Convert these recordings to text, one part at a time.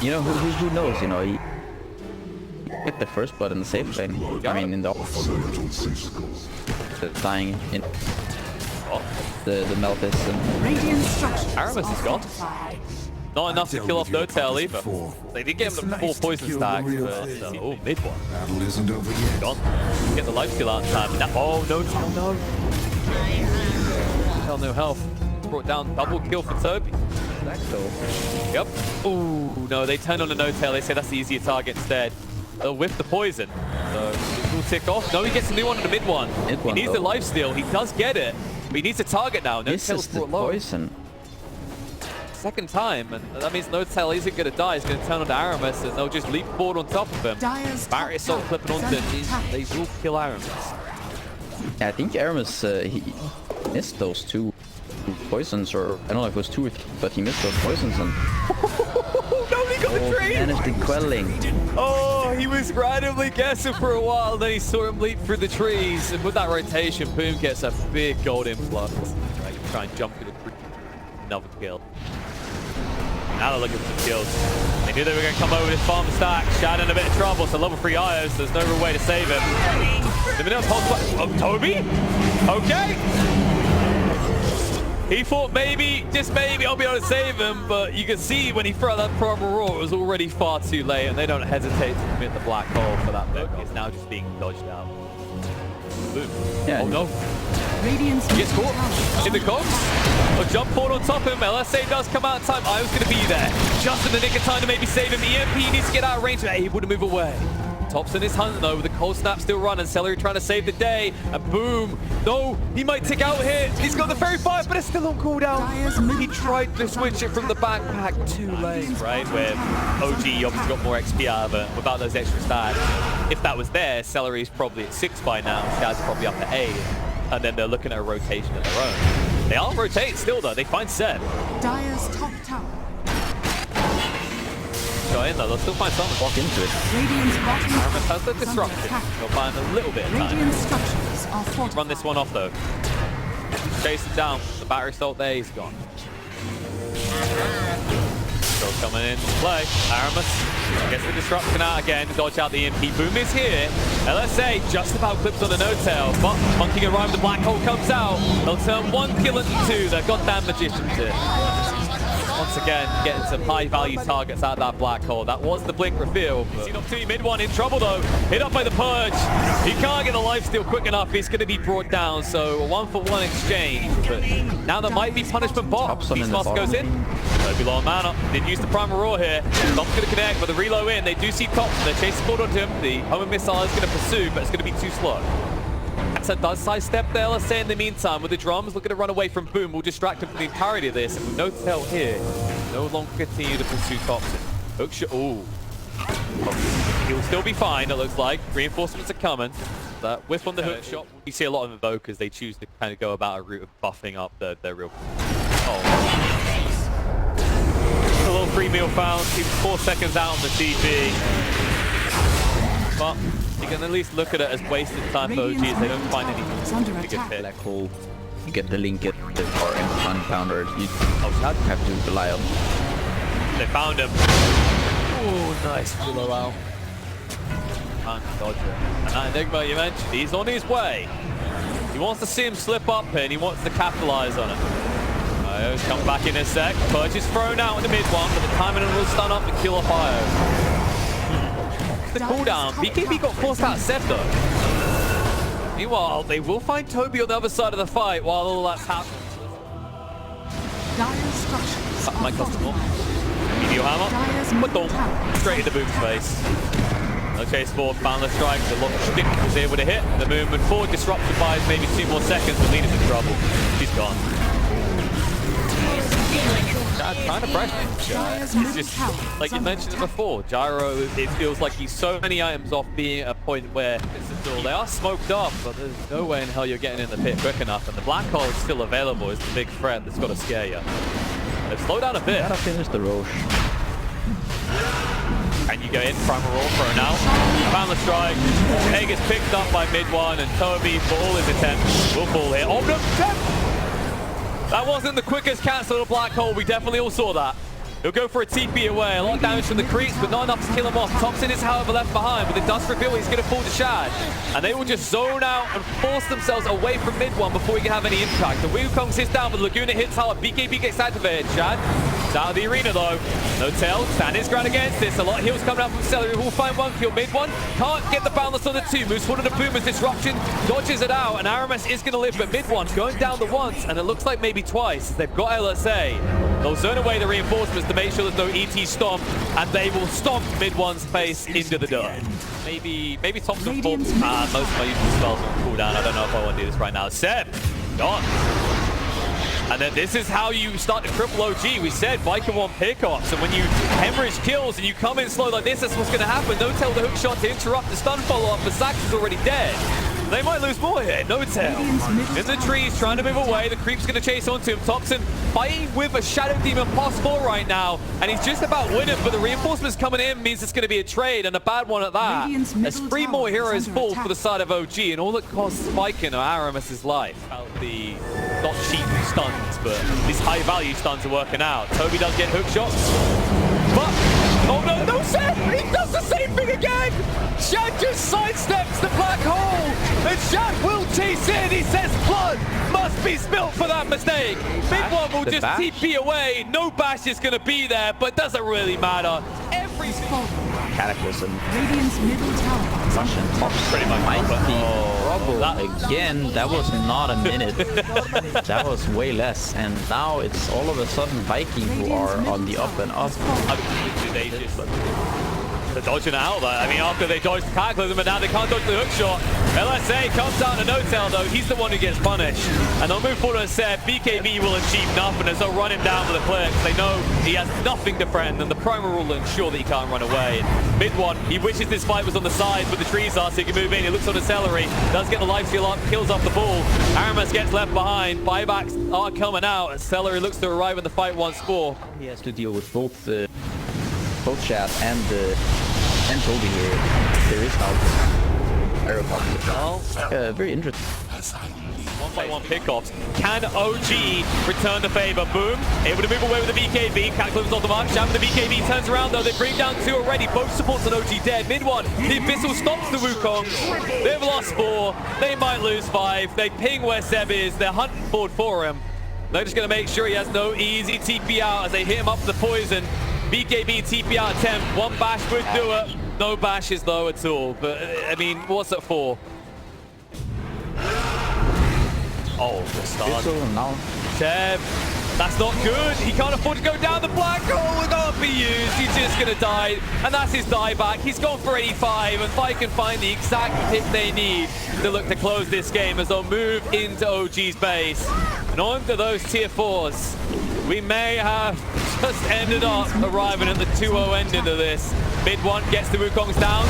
you know, who knows? You know, he get the first blood in the safe lane. I mean, in the dying in the Melvis and Radiant structures. Aramis is gone. Not enough to kill off Notail either. They did get him the full poison stack, but oh, mid one. Battle isn't over yet. Gone. Get the lifesteal out in time. Oh, Notail, no. Notail, no health. Brought down double kill for Toby. Yep. Ooh, no, they turned on the Notail. They say that's the easier target instead. They'll whiff the poison. So it will tick off. No, he gets a new one in the mid one. He needs the lifesteal. He does get it, but he needs a target now. Notail's brought low. Poison. Second time, and that means Notail isn't going to die. He's going to turn on to Aramis, and they'll just leap forward on top of him. Barrier Assault clipping onto him. They will kill Aramis. Yeah, I think Aramis, he missed those two poisons, or I don't know if it was two or three, but he missed those poisons and... No, he got the tree! Managed the quelling. Oh, he was randomly guessing for a while, then he saw him leap through the trees, and with that rotation, Boom gets a big gold influx. Right, you try and jump through the tree. Another kill. Now they're looking for the kills. They knew they were going to come over this farm stack. Shad in a bit of trouble, so level 3 IOs, so there's no real way to save him. The minute oh, Toby? Okay. He thought maybe, just maybe, I'll be able to save him, but you can see when he threw out that primal roar, it was already far too late, and they don't hesitate to commit the black hole for that bit. It's now just being dodged out. Boom. Yeah. Oh no. Radiant's Gets caught in the cogs. A jump forward on top of him. LSA does come out in time. I was going to be there. Just in the nick of time to maybe save him. EMP needs to get out of range. Able to move away. Thompson is hunting though, with the cold snap still running. Celery trying to save the day. And boom. No, he might tick out here. He's got the fairy fire, but it's still on cooldown. He tried to switch it from the backpack too late. Right, where OG obviously got more XP out of it without those extra stacks. If that was there, Celery's probably at 6 by now. Shad's probably up at 8. And then they're looking at a rotation of their own. They are rotating still though. They find Seb. Dire's top tower. Got in though. They'll still find something. Walk into it. Radiant's bottom Aramis has the disruption. They'll find a little bit of time. Radiant structures are fortified. Run this one off though. Chase him down. The battery assault there. He's gone. Still coming in to play. Aramis gets the disruption out again to dodge out the EMP. Boom is here. LSA just about clips on the Notail, but monkeying around the black hole comes out. They'll turn 1 kill into 2. They're goddamn magicians here. Once again, getting some high-value targets out of that black hole. That was the blink reveal. Seen up to mid one in trouble though. Hit up by the purge. He can't get the lifesteal quick enough. He's going to be brought down. So a 1-for-1 exchange. But now there might be punishment bot. Beastmaster goes in. Toby low on mana. Didn't use the primal roar here. Top's going to connect, but the reload in. They do see Tops. They're chasing forward onto him. The homing missile is going to pursue, but it's going to be too slow. So does sidestep there, let's say in the meantime, with the drums looking to run away from Boom. We'll distract him from the entirety of this. And with Notail here, no longer continue to pursue Thompson. Hook shot. Ooh. He'll still be fine, it looks like. Reinforcements are coming. That whiff on the hook shot. You see a lot of Invokers, they choose to kind of go about a route of buffing up their real... Oh. A little free meal found. He was 4 seconds out on the TP. But you can at least look at it as wasted time for OGs. They don't find anything to get hit. Black hole, you get the link, get the RM pounder. You have to rely on. They found him. Oh, nice follow out. Can't dodge it. And that Enigma you mentioned, he's on his way. He wants to see him slip up here and he wants to capitalize on it. Io's come back in a sec. Purge is thrown out in the mid one, but the timing will stun up and kill off Io. The cooldown. BKB got forced out of Scepter. Meanwhile, they will find Toby on the other side of the fight while all that's happening. My customer. Meteor hammer. But don't. Straight into Boom's face. No chase forward, boundless strike. The lock stick was able to hit. The movement forward disrupted by maybe 2 more seconds. The leader's in trouble. She's gone. Trying to pressure. It's just, like you mentioned before, Gyro, it feels like he's so many items off being at a point where they are smoked up, but there's no way in hell you're getting in the pit quick enough. And the black hole is still available. It's the big threat that's got to scare you. They've slowed down a bit. Gotta finish the Roche. And you go in, primal roll for an out. Boundless strike. Egg is picked up by mid one, and Toby, for all his attempts, will fall here. Oh no! That wasn't the quickest cancel of the black hole. We definitely all saw that. He'll go for a TP away. A lot of damage from the creeps, but not enough to kill him off. Thompson is, however, left behind, but it does reveal he's going to fall to Shad. And they will just zone out and force themselves away from mid one before he can have any impact. The Wukong sits down, but Laguna hits hard. BKB gets activated. Shad is out of the arena, though. No tail. Stand his ground against this. A lot of heals coming out from Celery. Will find one kill. Mid one can't get the balance on the two. Moves forward to Boomer's disruption. Dodges it out, and Aramis is going to live, but mid one going down the once, and it looks like maybe twice. They've got LSA. They'll zone away the reinforcements to make sure there's no ET stomp, and they will stomp mid one's face into the dirt. Maybe Thompson full. Most of my usual spells are on cooldown. I don't know if I want to do this right now. Seb, gone. And then this is how you start to triple OG. We said Vikin want pickoffs, and when you hemorrhage kills and you come in slow like this, that's what's going to happen. No tail the hook shot to interrupt the stun follow-up, but Sax is already dead. They might lose more here. No tail. In the trees, trying to move away. The creep's going to chase onto him. Thompson fighting with a Shadow Demon +4 right now, and he's just about winning, but the reinforcements coming in means it's going to be a trade, and a bad one at that. There's 3 more heroes fall for the side of OG, and all it costs Vikin or Aramis' life. The not cheap stuns, but these high-value stuns are working out. Toby does get hook shots, but oh no, Seth! He does the same thing again! Shad just sidesteps the black hole, and Shad will chase in. He says blood must be spilt for that mistake. Mid one will just TP away. No bash is going to be there, but doesn't really matter. Every Cataclysm. Radiant's middle tower is Russian top pretty much might be trouble that again. That was not a minute. That was way less. And now it's all of a sudden Viking who are on the up and up. They just they're dodging out there. I mean, after they dodged the Cataclysm, but now they can't dodge the hook shot. LSA comes down to no tail, though. He's the one who gets punished. And they'll move forward and say BKB will achieve nothing as they'll run him down with a clear because they know he has nothing to friend, and the primal rule will ensure that he can't run away. And mid one, he wishes this fight was on the sides where the trees are so he can move in. He looks on the Celery, does get the life steal up, kills off the ball. Aramis gets left behind. Buybacks are coming out, and Celery looks to arrive in the fight once more. He has to deal with both Shad and Toby here. There is no aero conflict. Very interesting. 1-by-1 pickoffs. Can OG return the favor? Boom. Able to move away with the BKB. Cataclysm's off the mark. Shad with the BKB turns around though. They bring down 2 already. Both supports on OG dead. Mid one. The Abyssal stops the Wukong. They've lost 4. They might lose 5. They ping where Seb is. They're hunting forward for him. They're just going to make sure he has no easy TP out as they hit him up with the poison. BKB TP out attempt. 1 bash would do it. No bashes though at all. But I mean, what's it for? Oh, the start. Seb, that's not good. He can't afford to go down the black hole. It can't be used. He's just going to die. And that's his dieback. He's gone for 85. And Fight can find the exact pick they need to look to close this game as they'll move into OG's base. And on to those tier 4s. We may have just ended up arriving at the 2-0 ending of this. Mid one gets the Wukongs down.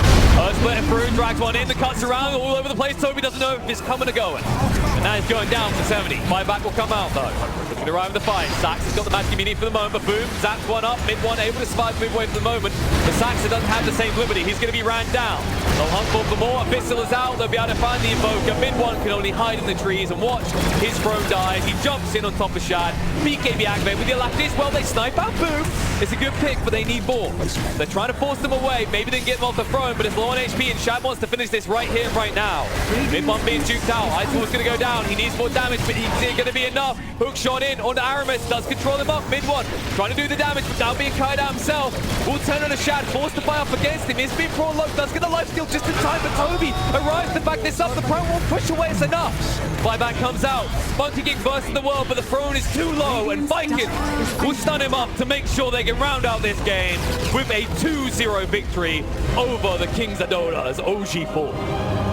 Split through, drags one in, the cuts around all over the place. Toby doesn't know if it's coming or going. And now he's going down for 70. Buyback will come out though. Looking to arrive in the fight. Sax has got the magic immunity for the moment, but boom, zaps one up. Mid one able to survive, move away for the moment. But Sax doesn't have the same liberty. He's going to be ran down. They'll hunt for more. Abyssal is out. They'll be able to find the Invoker. Mid one can only hide in the trees and watch his throne die. He jumps in on top of Shad. BKB activated with the Galactus. Well, they snipe out. Boom. It's a good pick, but they need more. They're trying to force them away. Maybe they can get them off the throne, but it's low on HP, and Shad wants to finish this right here, right now. Mid one being juked out. Isol's going to go down. He needs more damage, but he's going to be enough. Hook shot in on Aramis. Does control him up. Mid one trying to do the damage, but now being kited out himself. Will turn on a Shad, forced to fight off against him. Is being prolonged. Does get the life steal just in time, but Toby arrives to back this up. The prone won't push away. It's enough. Buyback comes out. Monkey King first in the world, but the throne is too low, and Vikin will stun him up to make sure they can round out this game with a 2-0 victory over the Kings of Dota as OG4.